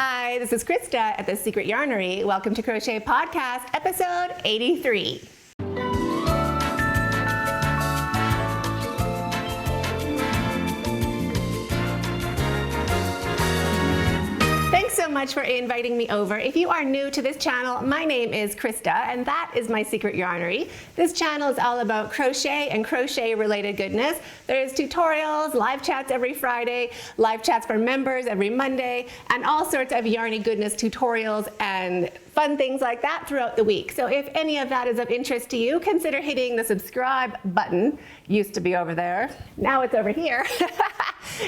Hi, this is Krista at The Secret Yarnery. Welcome to Crochet Podcast, episode 83. Thanks so much for inviting me over. If you are new to this channel, my name is Krista, and that is my Secret Yarnery. This channel is all about crochet and crochet-related goodness. There's tutorials, live chats every Friday, live chats for members every Monday, and all sorts of yarny goodness tutorials and fun things like that throughout the week. So if any of that is of interest to you, consider hitting the subscribe button. Used to be over there. Now it's over here.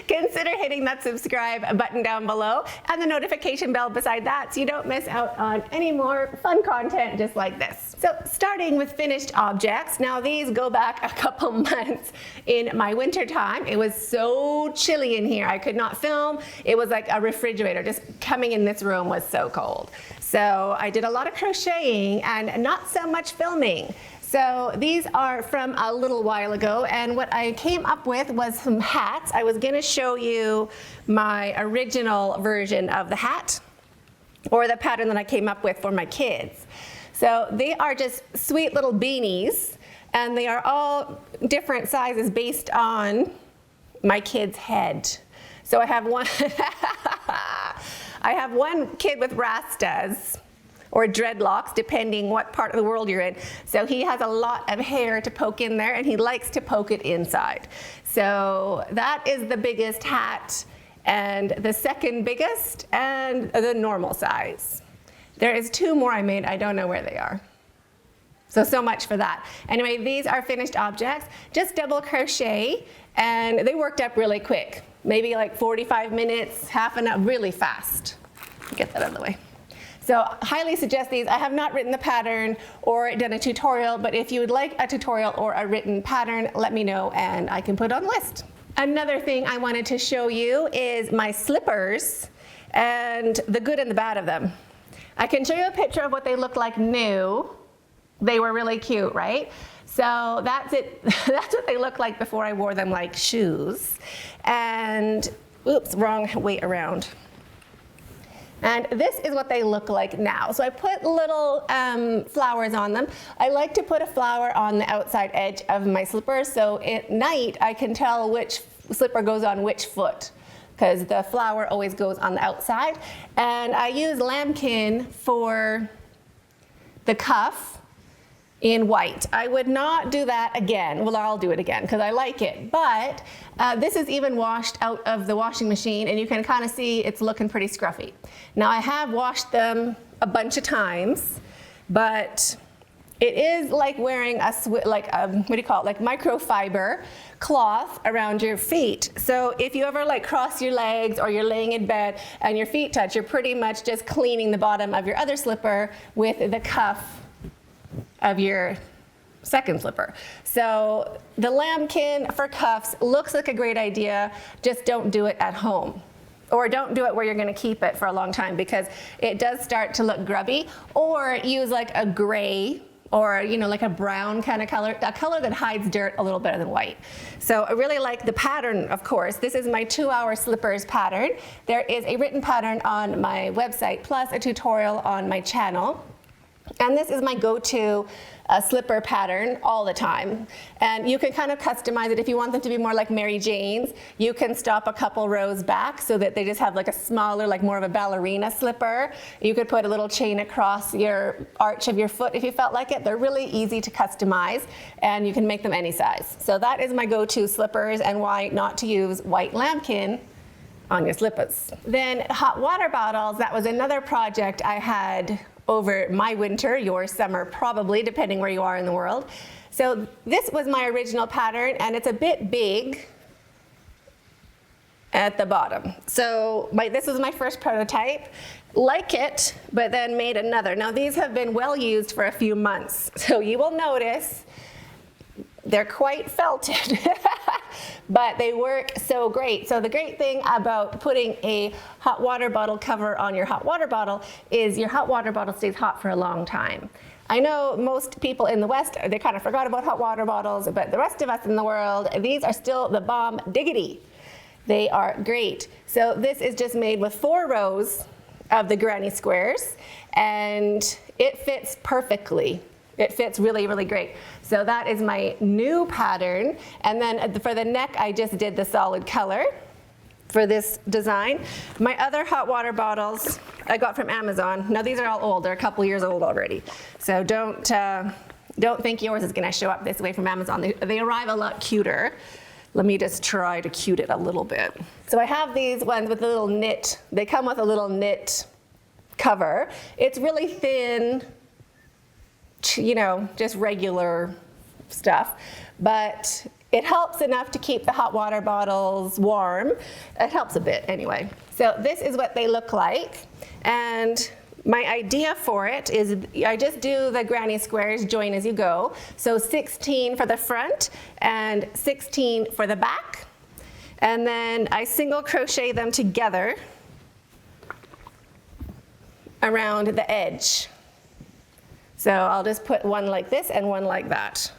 Consider hitting that subscribe button down below and the notification bell beside that so you don't miss out on any more fun content just like this. So starting with finished objects. Now these go back a couple months in my winter time. It was so chilly in here. I could not film. It was like a refrigerator. Just coming in this room was so cold. So I did a lot of crocheting and not so much filming. So these are from a little while ago, and what I came up with was some hats. I was gonna show you my original version of the hat, or the pattern that I came up with for my kids. So they are just sweet little beanies, and they are all different sizes based on my kid's head. So I have one, I have one kid with rastas, or dreadlocks, depending what part of the world you're in. So he has a lot of hair to poke in there, and he likes to poke it inside. So that is the biggest hat, and the second biggest, and the normal size. There is two more I made. I don't know where they are. So much for that. Anyway, these are finished objects. Just double crochet, and they worked up really quick. Maybe like 45 minutes, half an hour, really fast. Get that out of the way. So highly suggest these. I have not written the pattern or done a tutorial, but if you would like a tutorial or a written pattern, let me know and I can put it on the list. Another thing I wanted to show you is my slippers and the good and the bad of them. I can show you a picture of what they look like new. They were really cute, right? So that's it. That's what they look like before I wore them like shoes. And, oops, wrong way around. And this is what they look like now. So I put little flowers on them. I like to put a flower on the outside edge of my slippers, so at night I can tell which slipper goes on which foot, because the flower always goes on the outside. And I use lambkin for the cuff in white. I would not do that again. Well, I'll do it again because I like it. But this is even washed out of the washing machine, and you can kind of see it's looking pretty scruffy. Now I have washed them a bunch of times, but it is like wearing a what do you call it? Like microfiber cloth around your feet. So if you ever like cross your legs or you're laying in bed and your feet touch, you're pretty much just cleaning the bottom of your other slipper with the cuff of your second slipper. So the lambkin for cuffs looks like a great idea, just don't do it at home. Or don't do it where you're gonna keep it for a long time because it does start to look grubby. Or use like a gray or like a brown kind of color, a color that hides dirt a little better than white. So I really like the pattern, of course. This is my 2-hour slippers pattern. There is a written pattern on my website plus a tutorial on my channel. And this is my go-to slipper pattern all the time. And you can kind of customize it if you want them to be more like Mary Jane's. You can stop a couple rows back so that they just have like a smaller, like more of a ballerina slipper. You could put a little chain across your arch of your foot if you felt like it. They're really easy to customize, and you can make them any size. So that is my go-to slippers, and why not to use white lambkin on your slippers. Then hot water bottles, that was another project I had over my winter, your summer probably, depending where you are in the world. So this was my original pattern, and it's a bit big at the bottom. So this was my first prototype. Like it, but then made another. Now these have been well used for a few months, so you will notice they're quite felted, but they work so great. So the great thing about putting a hot water bottle cover on your hot water bottle is your hot water bottle stays hot for a long time. I know most people in the West, they kind of forgot about hot water bottles, but the rest of us in the world, these are still the bomb diggity. They are great. So this is just made with 4 rows of the granny squares, and it fits perfectly. It fits really, really great. So that is my new pattern. And then for the neck, I just did the solid color for this design. My other hot water bottles I got from Amazon. Now these are all old. They're a couple years old already. So don't think yours is gonna show up this way from Amazon. They arrive a lot cuter. Let me just try to cute it a little bit. So I have these ones with a little knit. They come with a little knit cover. It's really thin, you know, just regular stuff, but it helps enough to keep the hot water bottles warm. It helps a bit anyway. So this is what they look like, and my idea for it is I just do the granny squares, join as you go. So 16 for the front and 16 for the back, and then I single crochet them together around the edge. So I'll just put one like this and one like that.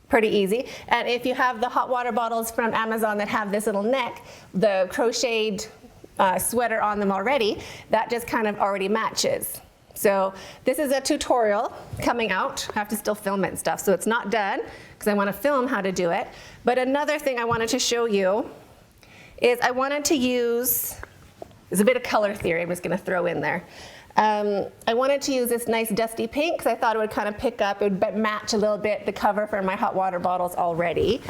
Pretty easy. And if you have the hot water bottles from Amazon that have this little neck, the crocheted sweater on them already, that just kind of already matches. So this is a tutorial coming out. I have to still film it and stuff, so it's not done because I want to film how to do it. But another thing I wanted to show you is I wanted to use, there's a bit of color theory I'm just going to throw in there. I wanted to use this nice dusty pink because I thought it would kind of pick up, it would match a little bit the cover for my hot water bottles already.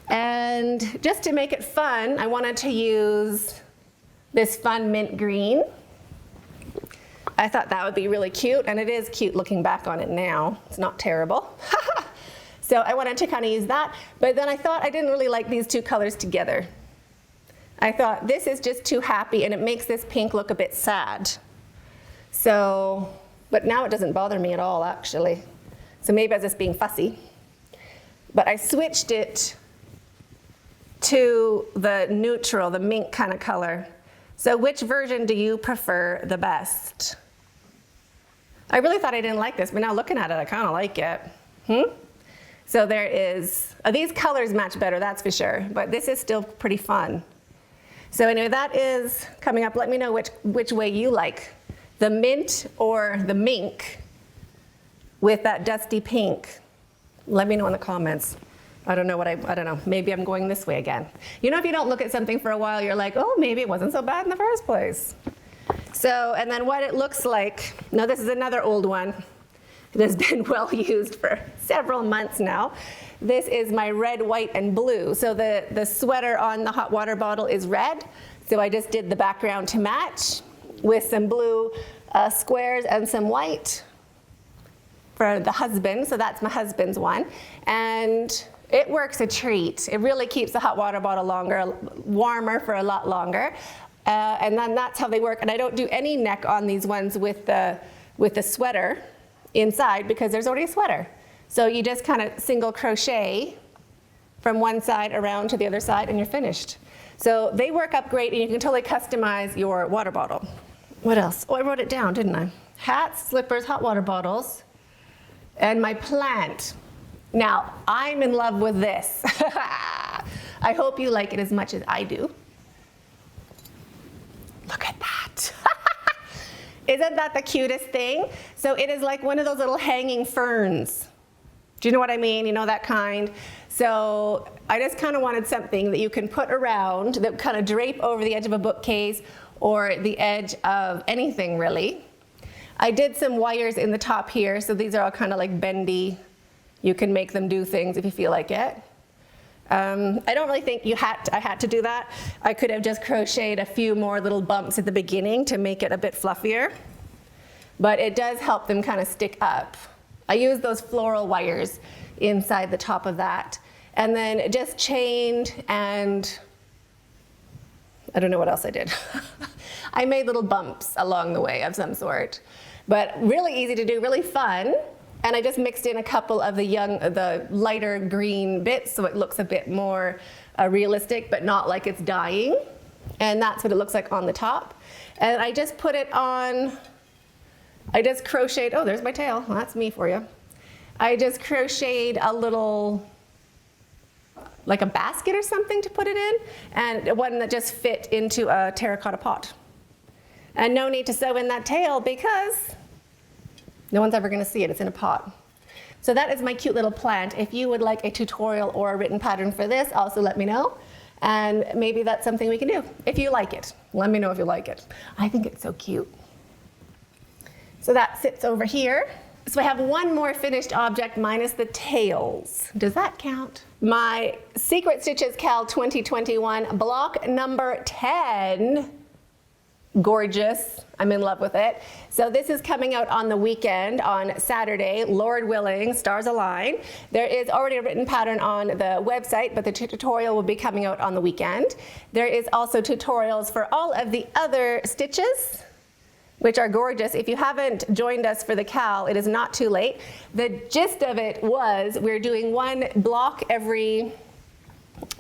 And just to make it fun, I wanted to use this fun mint green. I thought that would be really cute, and it is cute looking back on it now. It's not terrible. So I wanted to kind of use that, but then I thought I didn't really like these two colors together. I thought this is just too happy and it makes this pink look a bit sad. So, but now it doesn't bother me at all actually. So maybe I was just being fussy. But I switched it to the neutral, the mink kind of color. So which version do you prefer the best? I really thought I didn't like this, but now looking at it, I kind of like it. So there is, these colors match better, that's for sure, but this is still pretty fun. So anyway, that is coming up. Let me know which way you like, the mint or the mink with that dusty pink. Let me know in the comments. I don't know, maybe I'm going this way again. You know, if you don't look at something for a while, you're like, oh, maybe it wasn't so bad in the first place. So, and then what it looks like, now this is another old one. It has been well used for several months now. This is my red, white, and blue. So the sweater on the hot water bottle is red. So I just did the background to match with some blue squares and some white for the husband. So that's my husband's one. And it works a treat. It really keeps the hot water bottle warmer for a lot longer. And then that's how they work. And I don't do any neck on these ones with the sweater inside because there's already a sweater. So you just kind of single crochet from one side around to the other side and you're finished. So they work up great and you can totally customize your water bottle. What else? Oh, I wrote it down, didn't I? Hats, slippers, hot water bottles, and my plant. Now, I'm in love with this. I hope you like it as much as I do. Look at that. Isn't that the cutest thing? So it is like one of those little hanging ferns. Do you know what I mean? You know that kind? So I just kind of wanted something that you can put around that kind of drape over the edge of a bookcase or the edge of anything really. I did some wires in the top here, so these are all kind of like bendy. You can make them do things if you feel like it. I don't really think I had to do that. I could have just crocheted a few more little bumps at the beginning to make it a bit fluffier. But it does help them kind of stick up. I use those floral wires inside the top of that. And then just chained and I don't know what else I did. I made little bumps along the way of some sort. But really easy to do, really fun. And I just mixed in a couple of the lighter green bits so it looks a bit more realistic, but not like it's dying. And that's what it looks like on the top. And I just put it on, I just crocheted, oh, there's my tail. Well, that's me for you. I just crocheted a little, like a basket or something to put it in, and one that just fit into a terracotta pot. And no need to sew in that tail because no one's ever going to see it. It's in a pot. So that is my cute little plant. If you would like a tutorial or a written pattern for this, also let me know. And maybe that's something we can do. If you like it, let me know if you like it. I think it's so cute. So that sits over here. So I have one more finished object minus the tails. Does that count? My Secret Stitches Cal 2021 block number 10. Gorgeous. I'm in love with it. So this is coming out on the weekend on Saturday, Lord willing, stars align. There is already a written pattern on the website, but the tutorial will be coming out on the weekend. There is also tutorials for all of the other stitches, which are gorgeous. If you haven't joined us for the Cal, it is not too late. The gist of it was we're doing one block every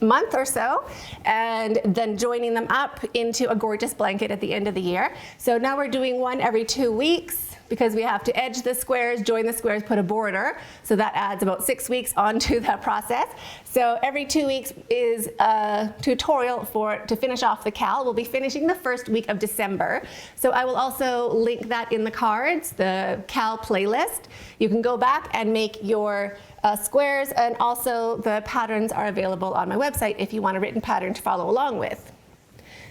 month or so, and then joining them up into a gorgeous blanket at the end of the year. So now we're doing one every 2 weeks because we have to edge the squares, join the squares, put a border. So that adds about 6 weeks onto that process. So every 2 weeks is a tutorial to finish off the Cal. We'll be finishing the first week of December. So I will also link that in the cards, the Cal playlist. You can go back and make your squares, and also the patterns are available on my website if you want a written pattern to follow along with.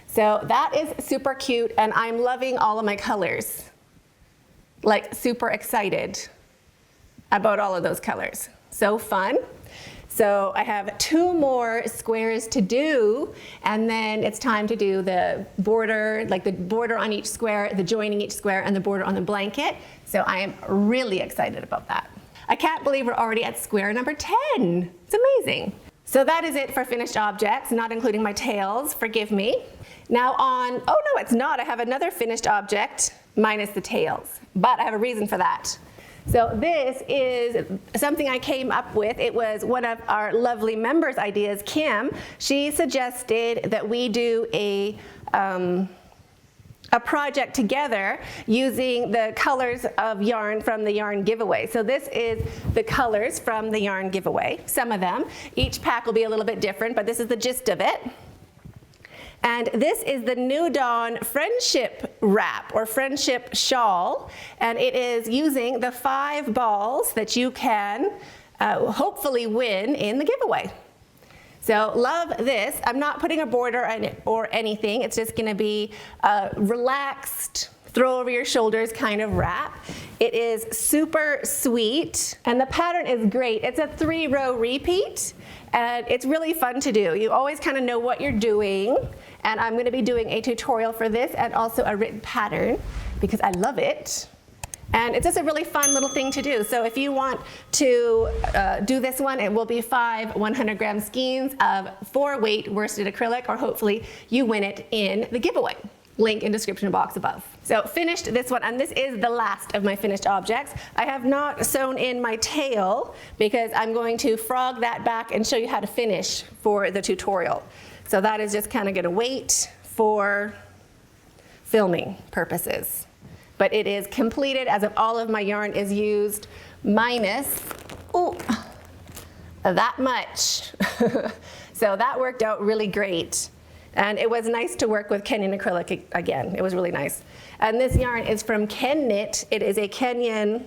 So that is super cute, and I'm loving all of my colors. Like super excited about all of those colors. So fun. So I have 2 more squares to do, and then it's time to do the border, like the border on each square, the joining each square, and the border on the blanket. So I am really excited about that. I can't believe we're already at square number 10. It's amazing. So that is it for finished objects, not including my tails, forgive me. Now on, oh no, it's not. I have another finished object minus the tails, but I have a reason for that. So this is something I came up with. It was one of our lovely members' ideas, Kim. She suggested that we do a project together using the colors of yarn from the yarn giveaway. So this is the colors from the yarn giveaway, some of them. Each pack will be a little bit different, but this is the gist of it. And this is the New Dawn Friendship Wrap or Friendship Shawl, and it is using the 5 balls that you can hopefully win in the giveaway. So love this. I'm not putting a border on it or anything. It's just gonna be a relaxed, throw over your shoulders kind of wrap. It is super sweet, and the pattern is great. It's a 3-row repeat, and it's really fun to do. You always kind of know what you're doing, and I'm gonna be doing a tutorial for this and also a written pattern because I love it. And it's just a really fun little thing to do. So if you want to do this one, it will be 5 100-gram skeins of 4-weight worsted acrylic, or hopefully you win it in the giveaway. Link in description box above. So finished this one, and this is the last of my finished objects. I have not sewn in my tail because I'm going to frog that back and show you how to finish for the tutorial. So that is just kind of gonna wait for filming purposes. But it is completed as if all of my yarn is used, minus, ooh, that much. So that worked out really great. And it was nice to work with Kenyan acrylic again. It was really nice. And this yarn is from Ken Knit. It is a Kenyan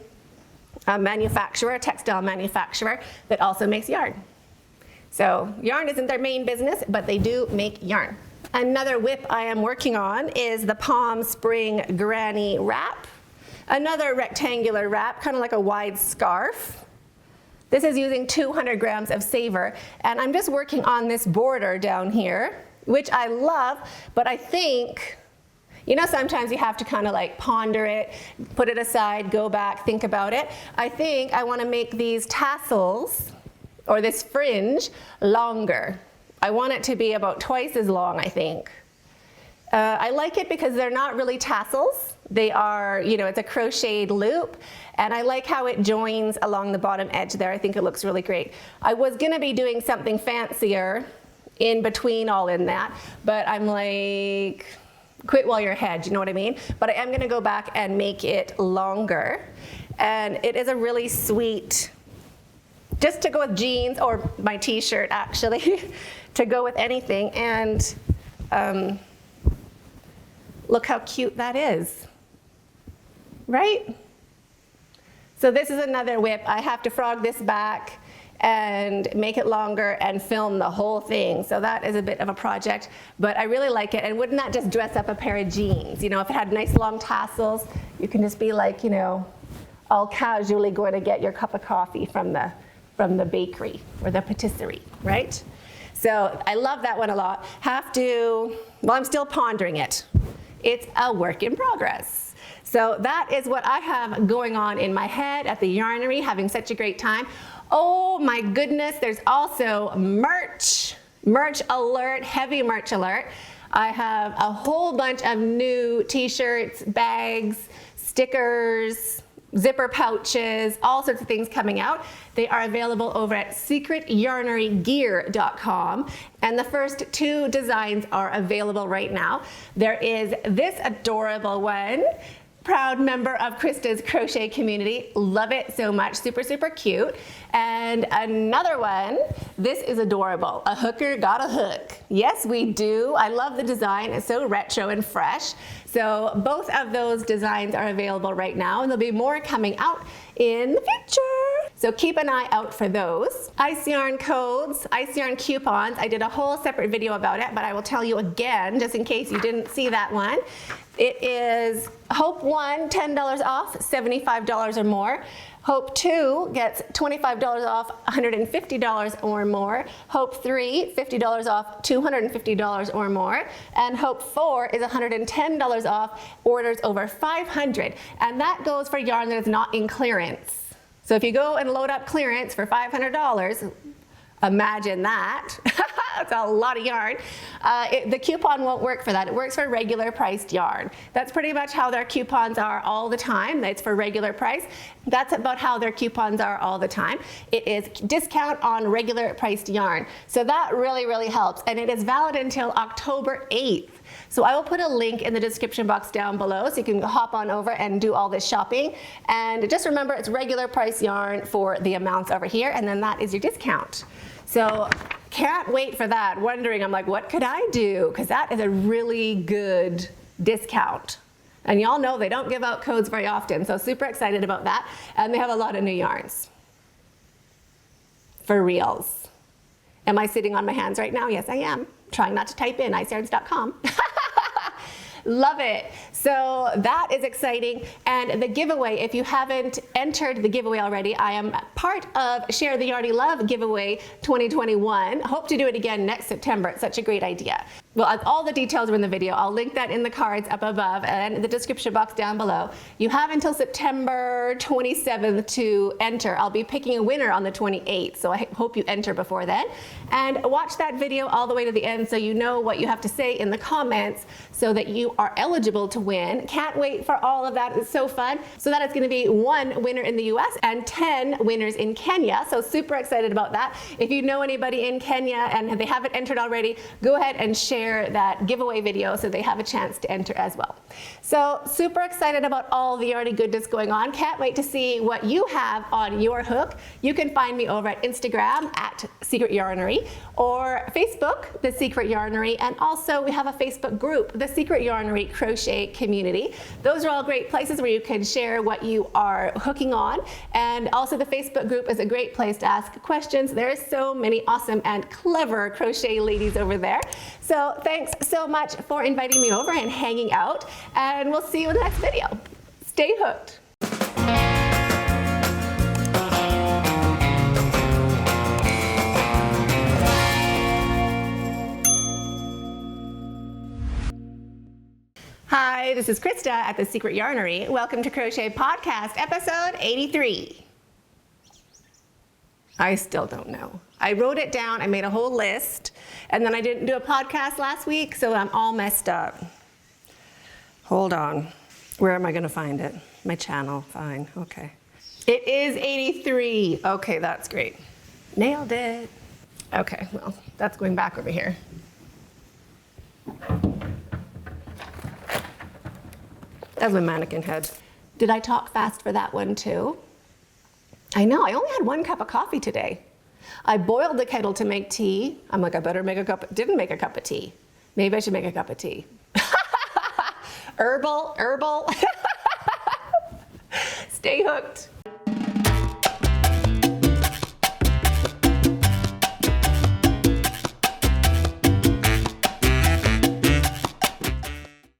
manufacturer, textile manufacturer, that also makes yarn. So yarn isn't their main business, but they do make yarn. Another whip I am working on is the Palm Spring Granny Wrap. Another rectangular wrap, kind of like a wide scarf. This is using 200 grams of Savor, and I'm just working on this border down here, which I love, but I think, you know, sometimes you have to kind of like ponder it, put it aside, go back, think about it. I think I want to make these tassels, or this fringe, longer. I want it to be about twice as long, I think. I like it because they're not really tassels. They are, you know, it's a crocheted loop, and I like how it joins along the bottom edge there. I think it looks really great. I was gonna be doing something fancier in between all in that, but I'm like, quit while you're ahead, you know what I mean? But I am gonna go back and make it longer, and it is a really sweet, just to go with jeans or my t-shirt actually, to go with anything. And Look how cute that is, right? So this is another whip. I have to frog this back and make it longer and film the whole thing. So that is a bit of a project, but I really like it. And wouldn't that just dress up a pair of jeans? You know, if it had nice long tassels, you can just be like, you know, all casually going to get your cup of coffee from the bakery or the patisserie, right? So I love that one a lot. Well, I'm still pondering it. It's a work in progress. So that is what I have going on in my head at the Yarnery, having such a great time. Oh my goodness, there's also merch alert, heavy merch alert. I have a whole bunch of new t-shirts, bags, stickers, zipper pouches, all sorts of things coming out. They are available over at secretyarnerygear.com, and the first 2 designs are available right now. There is this adorable one, proud member of Krista's crochet community. Love it so much, super, super cute. And another one, this is adorable. A hooker got a hook. Yes, we do. I love the design. It's so retro and fresh. So both of those designs are available right now, and there'll be more coming out in the future. So keep an eye out for those. Ice yarn codes, ice yarn coupons. I did a whole separate video about it, but I will tell you again, just in case you didn't see that one. It is Hope 1, $10 off, $75 or more. Hope 2 gets $25 off, $150 or more. Hope 3, $50 off, $250 or more. And Hope 4 is $110 off, orders over 500. And that goes for yarn that is not in clearance. So if you go and load up clearance for $500, imagine that. That's a lot of yarn. The coupon won't work for that. It works for regular priced yarn. That's pretty much how their coupons are all the time. It's for regular price. That's about how their coupons are all the time. It is discount on regular priced yarn. So that really, really helps. And it is valid until October 8th. So I will put a link in the description box down below so you can hop on over and do all this shopping. And just remember, it's regular price yarn for the amounts over here, and then that is your discount. So can't wait for that. Wondering, I'm like, what could I do? Because that is a really good discount. And y'all know they don't give out codes very often, so super excited about that. And they have a lot of new yarns. For reals. Am I sitting on my hands right now? Yes, I am. Trying not to type in iceyarns.com. Love it. So that is exciting. And the giveaway, if you haven't entered the giveaway already, I am part of Share the Yarny Love giveaway 2021. Hope to do it again next September. It's such a great idea. Well, all the details are in the video. I'll link that in the cards up above and the description box down below. You have until September 27th to enter. I'll be picking a winner on the 28th, so I hope you enter before then. And watch that video all the way to the end so you know what you have to say in the comments so that you are eligible to win. Can't wait for all of that. It's so fun. So that is going to be 1 winner in the US and 10 winners in Kenya. So super excited about that. If you know anybody in Kenya and they haven't entered already, go ahead and share that giveaway video so they have a chance to enter as well. So super excited about all the yarny goodness going on. Can't wait to see what you have on your hook. You can find me over at Instagram at Secret Yarnery or Facebook, The Secret Yarnery, and also we have a Facebook group, The Secret Yarnery Crochet Community. Those are all great places where you can share what you are hooking on, and also the Facebook group is a great place to ask questions. There are so many awesome and clever crochet ladies over there. So thanks so much for inviting me over and hanging out, and we'll see you in the next video. Stay hooked. Hi, this is Krista at The Secret Yarnery. Welcome to Crochet Podcast, episode 83. I still don't know. I wrote it down, I made a whole list, and then I didn't do a podcast last week, so I'm all messed up. Hold on. Where am I going to find it? My channel. Fine. Okay. It is 83. Okay, that's great. Nailed it. Okay, well, that's going back over here. That's my mannequin head. Did I talk fast for that one too? I know, I only had 1 cup of coffee today. I boiled the kettle to make tea. I'm like, I better make a cup, didn't make a cup of tea. Maybe I should make a cup of tea. herbal. Stay hooked.